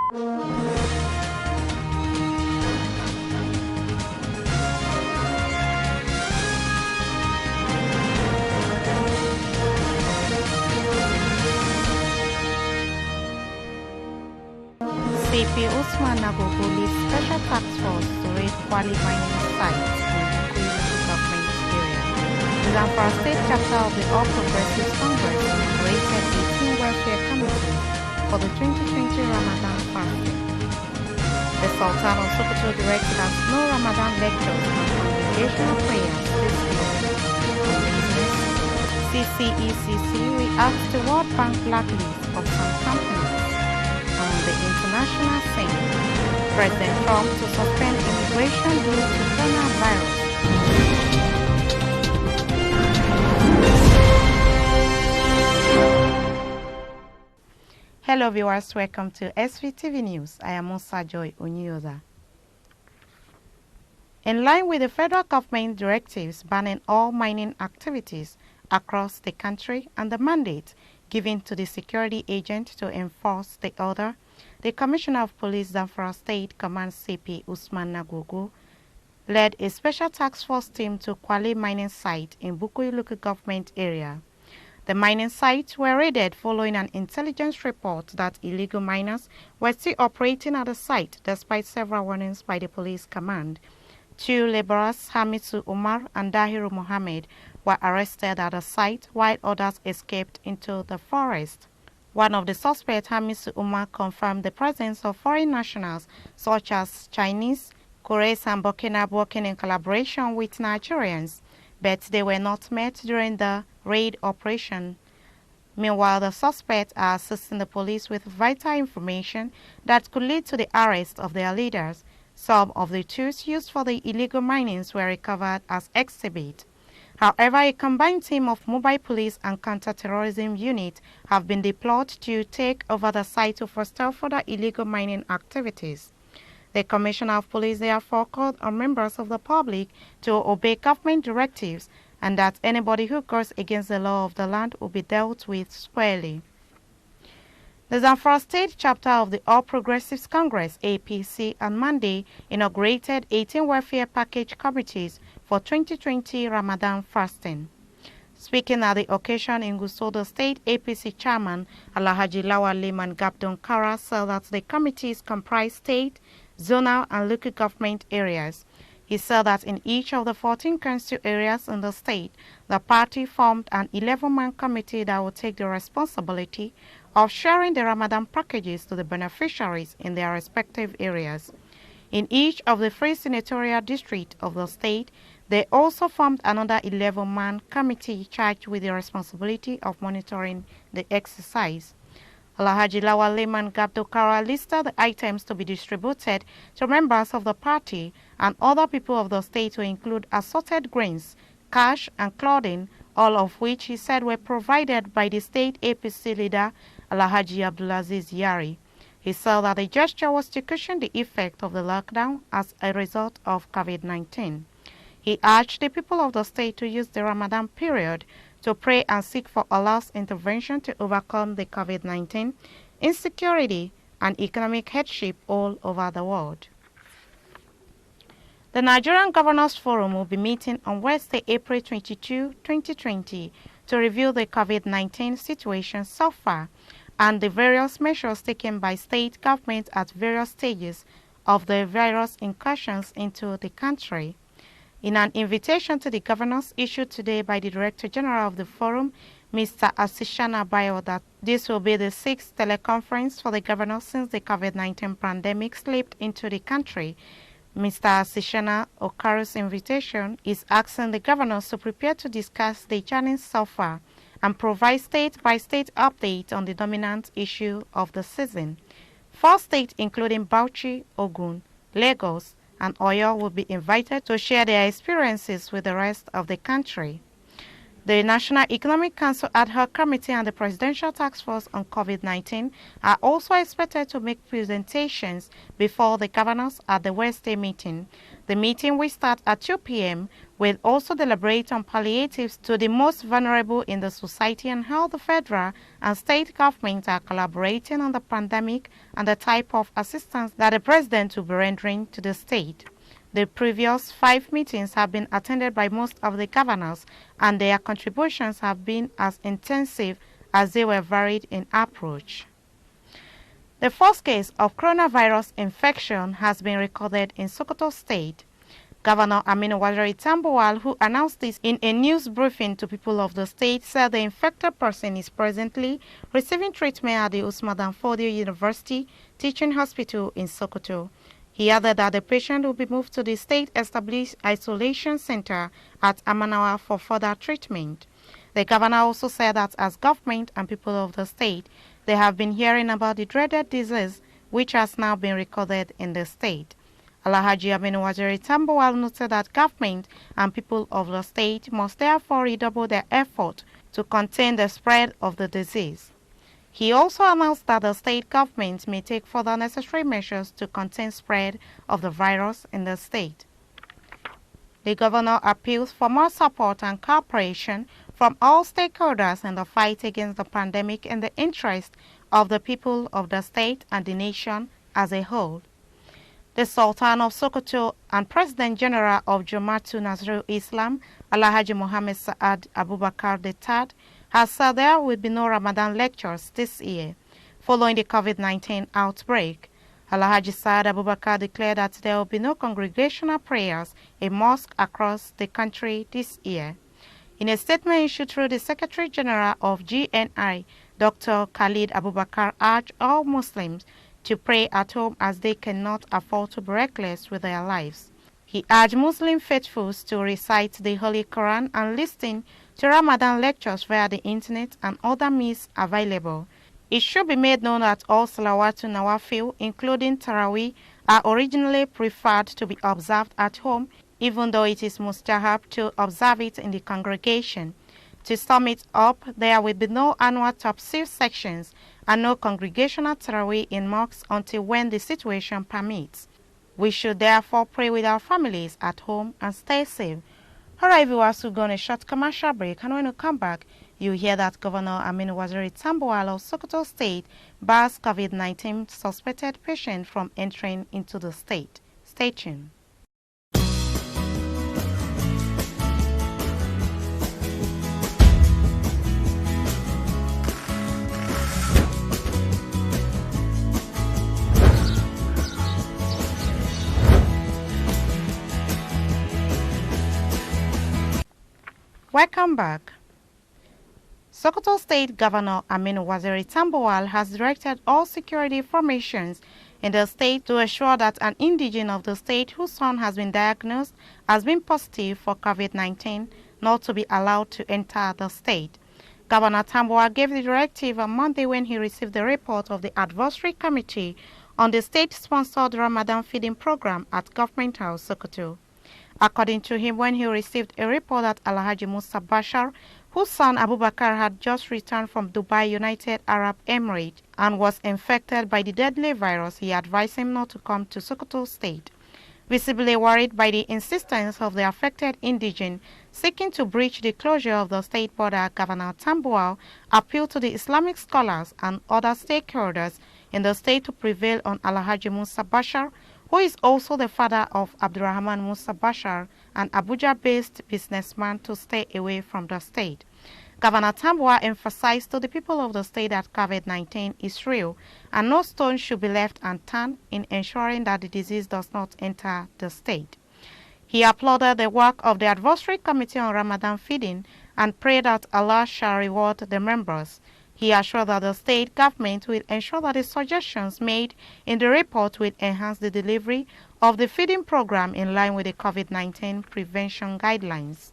CP Usman Nagogo leads special task force to raid Kwali mining sites in the Bulletin government area. The Zamfara State chapter of the All Progressives Congress inaugurated 18 welfare committees for the 2020 Ramadan fasting. The Sultan of Sokoto directed us no Ramadan lectures and congregational prayers this year. On business, CCECC reacts to World Bank blacklist of some companies. On the international scene, President Trump to suspend immigration due to coronavirus. Hello viewers, welcome to Svtv News. I am Musa Joy Onyoza. In line with the federal government directives banning all mining activities across the country and the mandate given to the security agent to enforce the order, the Commissioner of Police Zamfara State Command CP Usman Nagogo led a special task force team to Kwali mining site in Bukuyi local government area. The mining sites were raided following an intelligence report that illegal miners were still operating at the site despite several warnings by the police command. 2 laborers, Hamisu Umar and Dahiru Mohammed, were arrested at the site while others escaped into the forest. One of the suspects, Hamisu Umar, confirmed the presence of foreign nationals such as Chinese, Koreans and Burkina working in collaboration with Nigerians, but they were not met during the raid operation. Meanwhile, the suspects are assisting the police with vital information that could lead to the arrest of their leaders. Some of the tools used for the illegal minings were recovered as exhibit. However, a combined team of mobile police and counter-terrorism unit have been deployed to take over the site to forestall further illegal mining activities. The Commissioner of Police therefore called on members of the public to obey government directives and that anybody who goes against the law of the land will be dealt with squarely. The Zamfara State chapter of the All Progressives Congress (APC) on Monday inaugurated 18 welfare package committees for 2020 Ramadan fasting. Speaking at the occasion in Gusau, the State APC Chairman Alhaji Lawal Liman Gabdon Kara said that the committees comprise state, zonal and local government areas. He said that in each of the 14 council areas in the state, the party formed an 11-man committee that will take the responsibility of sharing the Ramadan packages to the beneficiaries in their respective areas. In each of the 3 senatorial districts of the state, they also formed another 11-man committee charged with the responsibility of monitoring the exercise. Alhaji Lawal Liman Gabdo Kara listed the items to be distributed to members of the party and other people of the state to include assorted grains, cash and clothing, all of which he said were provided by the state APC leader Alhaji Abdulaziz Yari. He said that the gesture was to cushion the effect of the lockdown as a result of COVID-19. He urged the people of the state to use the Ramadan period to pray and seek for Allah's intervention to overcome the COVID-19, insecurity, and economic hardship all over the world. The Nigerian Governors Forum will be meeting on Wednesday, April 22, 2020, to review the COVID-19 situation so far and the various measures taken by state governments at various stages of the virus incursions into the country. In an invitation to the governors issued today by the Director General of the Forum, Mr. Asishana Bayo, that this will be the 6th teleconference for the governors since the COVID-19 pandemic slipped into the country. Mr. Asishana Okaru's invitation is asking the governors to prepare to discuss the journey so far and provide state-by-state update on the dominant issue of the season. 4 states, including Bauchi, Ogun, Lagos, and Oyo, will be invited to share their experiences with the rest of the country. The National Economic Council Ad Hoc Committee and the Presidential Task Force on COVID-19 are also expected to make presentations before the governors at the Wednesday meeting. The meeting will start at 2 p.m. will also deliberate on palliatives to the most vulnerable in the society and how the federal and state governments are collaborating on the pandemic and the type of assistance that the president will be rendering to the state. The previous 5 meetings have been attended by most of the governors, and their contributions have been as intensive as they were varied in approach. The first case of coronavirus infection has been recorded in Sokoto State. Governor Aminu Waziri Tambuwal, who announced this in a news briefing to people of the state, said the infected person is presently receiving treatment at the Usman Dan Fodio University Teaching Hospital in Sokoto. He added that the patient will be moved to the state-established isolation center at Amanawa for further treatment. The governor also said that as government and people of the state, they have been hearing about the dreaded disease which has now been recorded in the state. Alhaji Aminu Waziri Tambuwal noted that government and people of the state must therefore redouble their effort to contain the spread of the disease. He also announced that the state government may take further necessary measures to contain spread of the virus in the state. The governor appeals for more support and cooperation from all stakeholders in the fight against the pandemic in the interest of the people of the state and the nation as a whole. The Sultan of Sokoto and President General of Jama'atu Nasrul Islam, Alhaji Mohammed Saad Abubakar III, has said there will be no Ramadan lectures this year, following the COVID-19 outbreak. Alhaji Saad Abubakar declared that there will be no congregational prayers in mosques across the country this year. In a statement issued through the Secretary General of GNI, Dr. Khalid Abubakar urged all Muslims to pray at home as they cannot afford to be reckless with their lives. He urged Muslim faithfuls to recite the Holy Quran and listen to Ramadan lectures via the internet and other means available. It should be made known that all Salawatu Nawafil, including Taraweeh, are originally preferred to be observed at home, even though it is mustahab to observe it in the congregation. To sum it up, there will be no annual tafsir sections and no congregational Taraweeh in mosques until when the situation permits. We should therefore pray with our families at home and stay safe. Alright viewers, we'll go on a short commercial break, and when we come back, you hear that Governor Aminu Waziri Tambuwal of Sokoto State bars COVID-19 suspected patient from entering into the state. Stay tuned. Welcome back. Sokoto State Governor Aminu Waziri Tambuwal has directed all security formations in the state to ensure that an indigene of the state whose son has been diagnosed as being positive for COVID-19 not to be allowed to enter the state. Governor Tambuwal gave the directive on Monday when he received the report of the Advisory Committee on the state-sponsored Ramadan feeding program at Government House, Sokoto. According to him, when he received a report that Alhaji Musa Bashar, whose son Abubakar had just returned from Dubai, United Arab Emirates, and was infected by the deadly virus, he advised him not to come to Sokoto State. Visibly worried by the insistence of the affected indigene seeking to breach the closure of the state border, Governor Tambuwal appealed to the Islamic scholars and other stakeholders in the state to prevail on Alhaji Musa Bashar, who is also the father of Abdurrahman Musa Bashar, an Abuja-based businessman, to stay away from the state. Governor Tambuwal emphasized to the people of the state that COVID-19 is real and no stone should be left unturned in ensuring that the disease does not enter the state. He applauded the work of the Advisory Committee on Ramadan feeding and prayed that Allah shall reward the members. He assured that the state government will ensure that the suggestions made in the report will enhance the delivery of the feeding program in line with the COVID-19 prevention guidelines.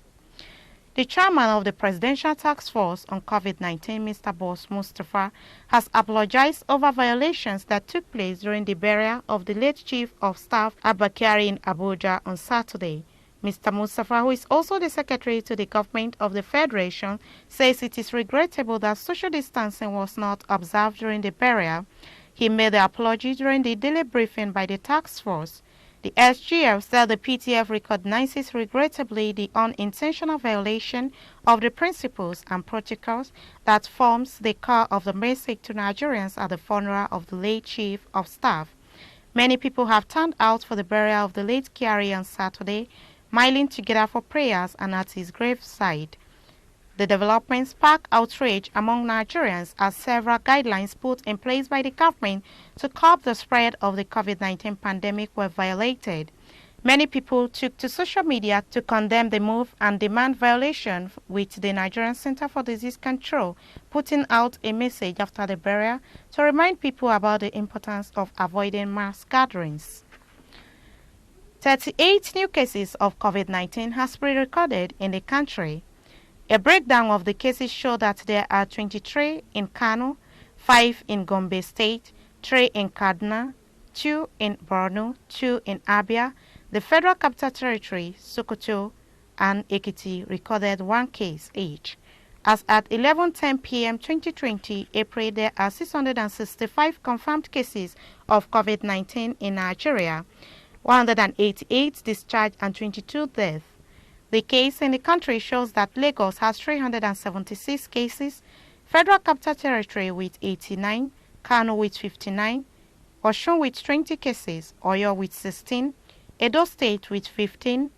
The chairman of the Presidential Task Force on COVID-19, Mr. Boss Mustafa, has apologized over violations that took place during the burial of the late Chief of Staff Abakari in Abuja on Saturday. Mr. Mustafa, who is also the secretary to the government of the Federation, says it is regrettable that social distancing was not observed during the burial. He made the apology during the daily briefing by the task force. The SGF said the PTF recognizes regrettably the unintentional violation of the principles and protocols that forms the core of the message to Nigerians at the funeral of the late Chief of Staff. Many people have turned out for the burial of the late Kyari on Saturday, milling together for prayers and at his graveside. The development sparked outrage among Nigerians as several guidelines put in place by the government to curb the spread of the COVID-19 pandemic were violated. Many people took to social media to condemn the move and demand violation, with the Nigerian Center for Disease Control putting out a message after the burial to remind people about the importance of avoiding mass gatherings. 38 new cases of COVID-19 has been recorded in the country. A breakdown of the cases show that there are 23 in Kano, 5 in Gombe State, 3 in Kaduna, 2 in Borno, 2 in Abia. The Federal Capital Territory, Sokoto, and Ekiti recorded 1 case each. As at 11:10 p.m. 2020 April, there are 665 confirmed cases of COVID-19 in Nigeria, 188 discharged and 22 deaths. The case in the country shows that Lagos has 376 cases, Federal Capital Territory with 89, Kano with 59, Osun with 20 cases, Oyo with 16, Edo State with 15,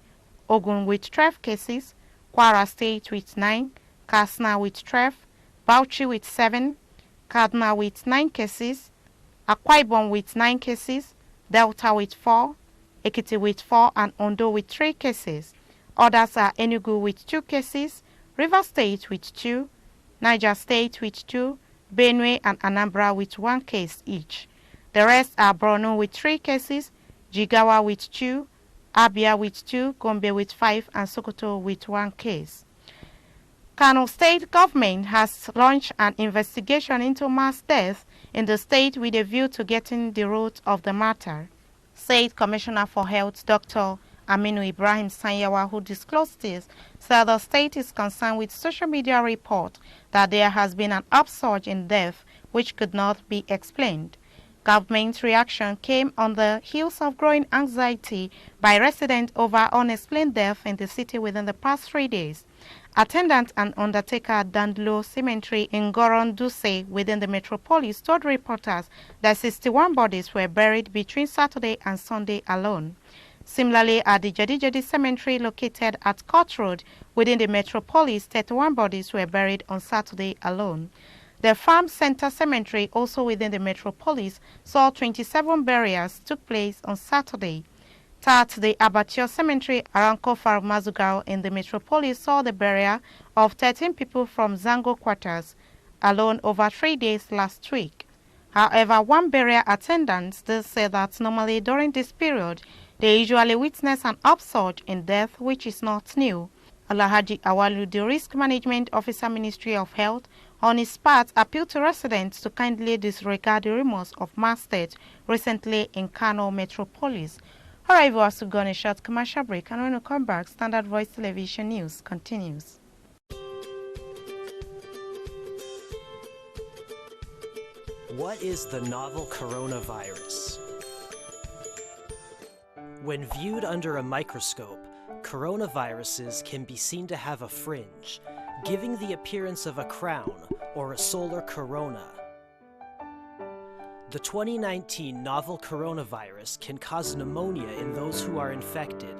Ogun with 12 cases, Kwara State with 9, Katsina with 12, Bauchi with 7, Kaduna with 9 cases, Akwa Ibom with 9 cases, Delta with 4, Ekiti with 4, and Ondo with 3 cases. Others are Enugu with 2 cases, Rivers State with 2, Niger State with 2, Benue and Anambra with 1 case each. The rest are Borno with 3 cases, Jigawa with 2, Abia with 2, Gombe with 5, and Sokoto with 1 case. Kano State government has launched an investigation into mass death in the state with a view to getting the root of the matter, said Commissioner for Health Dr. Aminu Ibrahim Sanyawa, who disclosed this, said the state is concerned with social media report that there has been an upsurge in death which could not be explained. Government's reaction came on the heels of growing anxiety by residents over unexplained death in the city within the past 3 days. Attendant and undertaker at Dandlo Cemetery in Goron Duse within the metropolis told reporters that 61 bodies were buried between Saturday and Sunday alone. Similarly, at the Jadi Cemetery located at Court Road within the metropolis, 31 bodies were buried on Saturday alone. The Farm Center Cemetery, also within the metropolis, saw 27 burials took place on Saturday. At the Abattoir Cemetery around Kofar Mazugao in the metropolis saw the burial of 13 people from Zango quarters alone over 3 days last week. However, one burial attendant still said that normally during this period, they usually witness an upsurge in death, which is not new. Alhaji Awalu, the Risk Management Officer, Ministry of Health, on his part appealed to residents to kindly disregard the rumors of mass death recently in Kano metropolis. Alright, viewers, we've gone a short commercial break, and when we come back, Standard Voice Television News continues. What is the novel coronavirus? When viewed under a microscope, coronaviruses can be seen to have a fringe, giving the appearance of a crown or a solar corona. The 2019 novel coronavirus can cause pneumonia in those who are infected,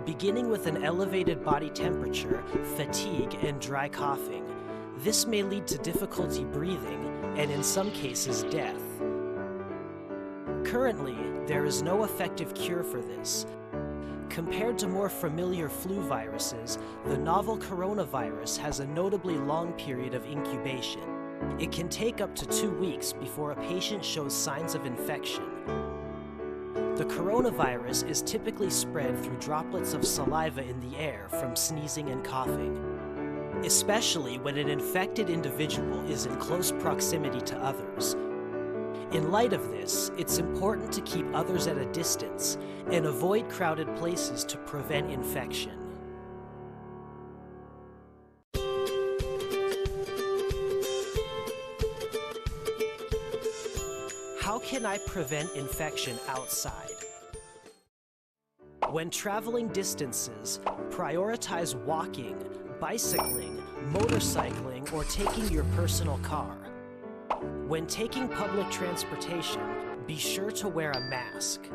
beginning with an elevated body temperature, fatigue, and dry coughing. This may lead to difficulty breathing and in some cases death. Currently, there is no effective cure for this. Compared to more familiar flu viruses, the novel coronavirus has a notably long period of incubation. It can take up to 2 weeks before a patient shows signs of infection. The coronavirus is typically spread through droplets of saliva in the air from sneezing and coughing, especially when an infected individual is in close proximity to others. In light of this, it's important to keep others at a distance and avoid crowded places to prevent infection. How can I prevent infection outside? When traveling distances, prioritize walking, bicycling, motorcycling, or taking your personal car. When taking public transportation, be sure to wear a mask.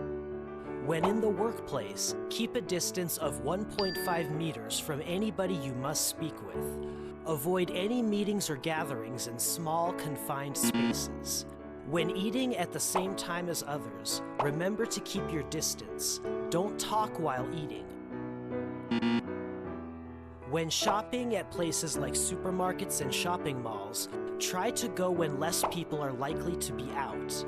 When in the workplace, keep a distance of 1.5 meters from anybody you must speak with. Avoid any meetings or gatherings in small, confined spaces. When eating at the same time as others, remember to keep your distance. Don't talk while eating. When shopping at places like supermarkets and shopping malls, try to go when less people are likely to be out.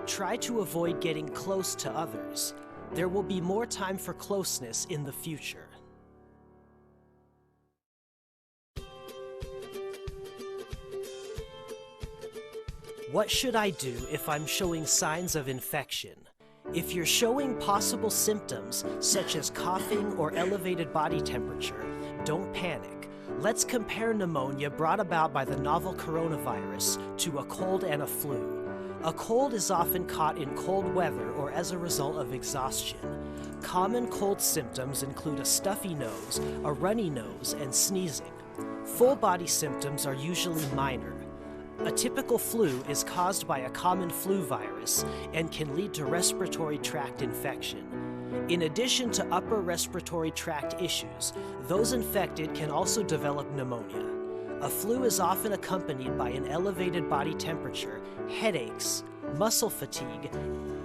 Try to avoid getting close to others. There will be more time for closeness in the future. What should I do if I'm showing signs of infection? If you're showing possible symptoms, such as coughing or elevated body temperature, don't panic. Let's compare pneumonia brought about by the novel coronavirus to a cold and a flu. A cold is often caught in cold weather or as a result of exhaustion. Common cold symptoms include a stuffy nose, a runny nose, and sneezing. Full body symptoms are usually minor. A typical flu is caused by a common flu virus and can lead to respiratory tract infection. In addition to upper respiratory tract issues, those infected can also develop pneumonia. A flu is often accompanied by an elevated body temperature, headaches, muscle fatigue,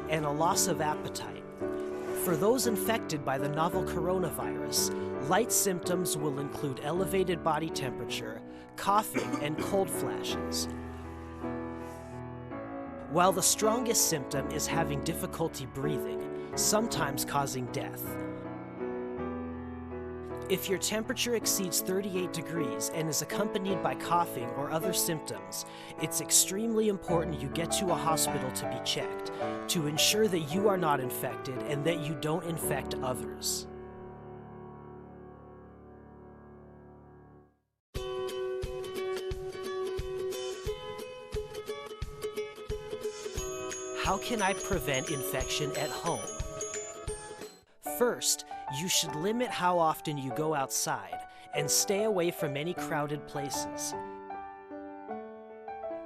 and a loss of appetite. For those infected by the novel coronavirus, light symptoms will include elevated body temperature, coughing, and cold flashes, while the strongest symptom is having difficulty breathing, sometimes causing death. If your temperature exceeds 38 degrees and is accompanied by coughing or other symptoms, it's extremely important you get to a hospital to be checked to ensure that you are not infected and that you don't infect others. How can I prevent infection at home? First, you should limit how often you go outside and stay away from any crowded places.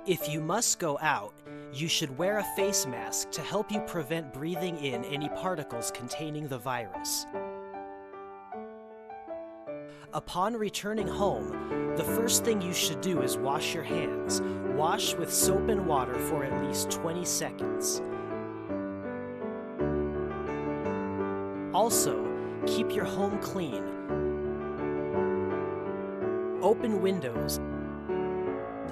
If you must go out, you should wear a face mask to help you prevent breathing in any particles containing the virus. Upon returning home, the first thing you should do is wash your hands. Wash with soap and water for at least 20 seconds. Also, keep your home clean. Open windows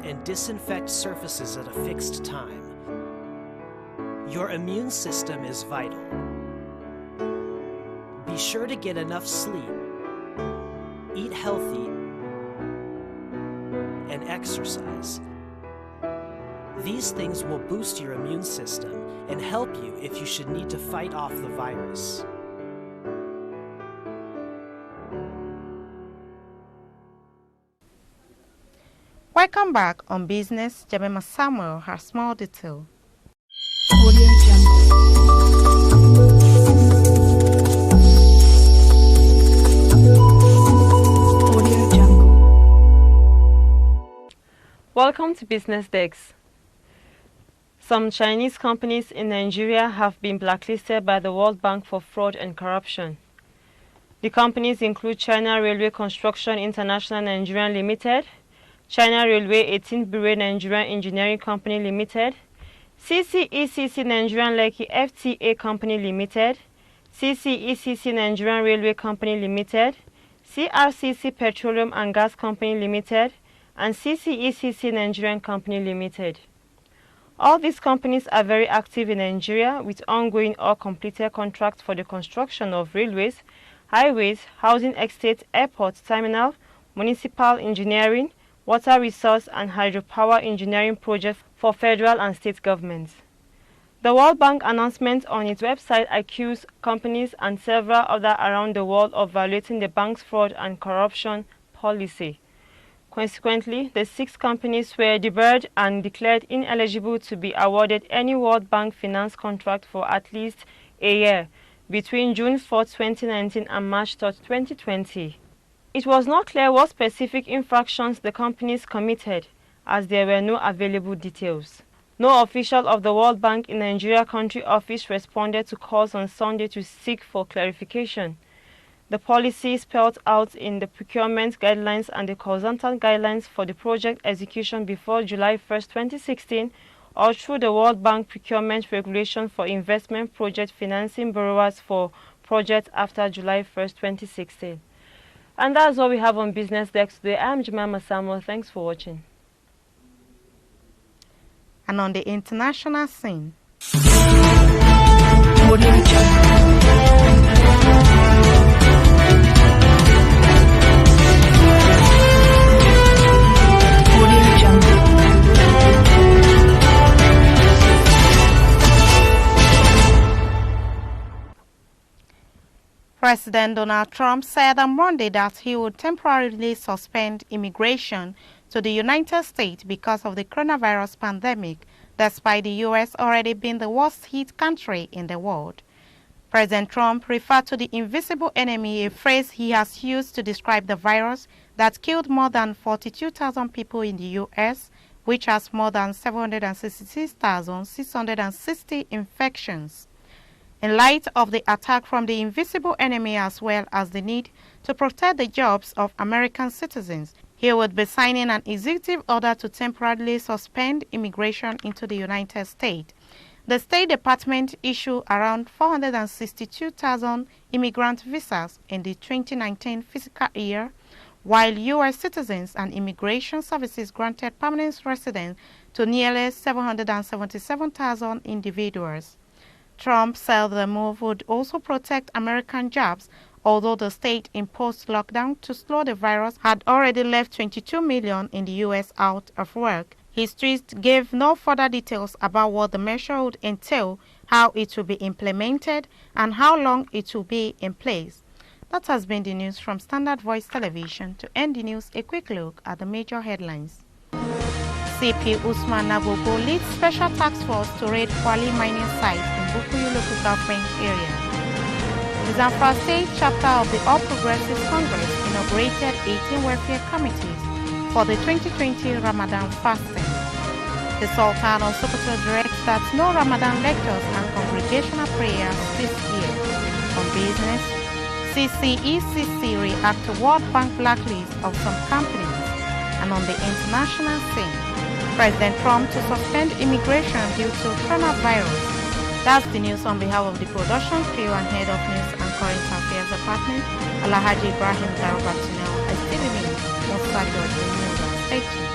and disinfect surfaces at a fixed time. Your immune system is vital. Be sure to get enough sleep, eat healthy, and exercise. These things will boost your immune system and help you if you should need to fight off the virus. Welcome back on Business. Jemima Samuel has more detail. Welcome to Business Desk. Some Chinese companies in Nigeria have been blacklisted by the World Bank for fraud and corruption. The companies include China Railway Construction International Nigeria Limited, China Railway 18 Bure Nigerian Engineering Company Limited, CCECC Nigerian Lekki FTA Company Limited, CCECC Nigerian Railway Company Limited, CRCC Petroleum and Gas Company Limited, and CCECC Nigerian Company Limited. All these companies are very active in Nigeria with ongoing or completed contracts for the construction of railways, highways, housing estates, airports, terminal, municipal engineering, water resource and hydropower engineering projects for federal and state governments. The World Bank announcement on its website accused companies and several others around the world of violating the bank's fraud and corruption policy. Consequently, the 6 companies were debarred and declared ineligible to be awarded any World Bank finance contract for at least a year between June 4, 2019 and March 3, 2020. It was not clear what specific infractions the companies committed, as there were no available details. No official of the World Bank in Nigeria country office responded to calls on Sunday to seek for clarification. The policy spelled out in the procurement guidelines and the consultant guidelines for the project execution before July 1, 2016, or through the World Bank procurement regulation for investment project financing borrowers for projects after July 1, 2016. And that's all we have on Business Desk today. I'm Jemima Samuel. Thanks for watching. And on the international scene, President Donald Trump said on Monday that he would temporarily suspend immigration to the United States because of the coronavirus pandemic, despite the U.S. already being the worst-hit country in the world. President Trump referred to the invisible enemy, a phrase he has used to describe the virus that killed more than 42,000 people in the U.S., which has more than 766,660 infections. In light of the attack from the invisible enemy as well as the need to protect the jobs of American citizens, he would be signing an executive order to temporarily suspend immigration into the United States. The State Department issued around 462,000 immigrant visas in the 2019 fiscal year, while U.S. citizens and immigration services granted permanent residence to nearly 777,000 individuals. Trump said the move would also protect American jobs, although the state-imposed lockdown to slow the virus had already left 22 million in the U.S. out of work. His tweet gave no further details about what the measure would entail, how it will be implemented, and how long it will be in place. That has been the news from Standard Voice Television. To end the news, a quick look at the major headlines. CP Usman Nabobo leads special task force to raid Kwali mining site in Bukuyu local government area. The Zamfara State chapter of the All Progressives Congress inaugurated 18 welfare committees for the 2020 Ramadan fasting. The Sultan of Sokoto directs that no Ramadan lectures and congregational prayers this year. On business, CCECC react to World Bank blacklist of some companies. And on the international scene, President Trump to suspend immigration due to coronavirus. That's the news on behalf of the production crew and head of News and Current Affairs Department, Alhaji Ibrahim Garubatino. I still remain most Stay tuned.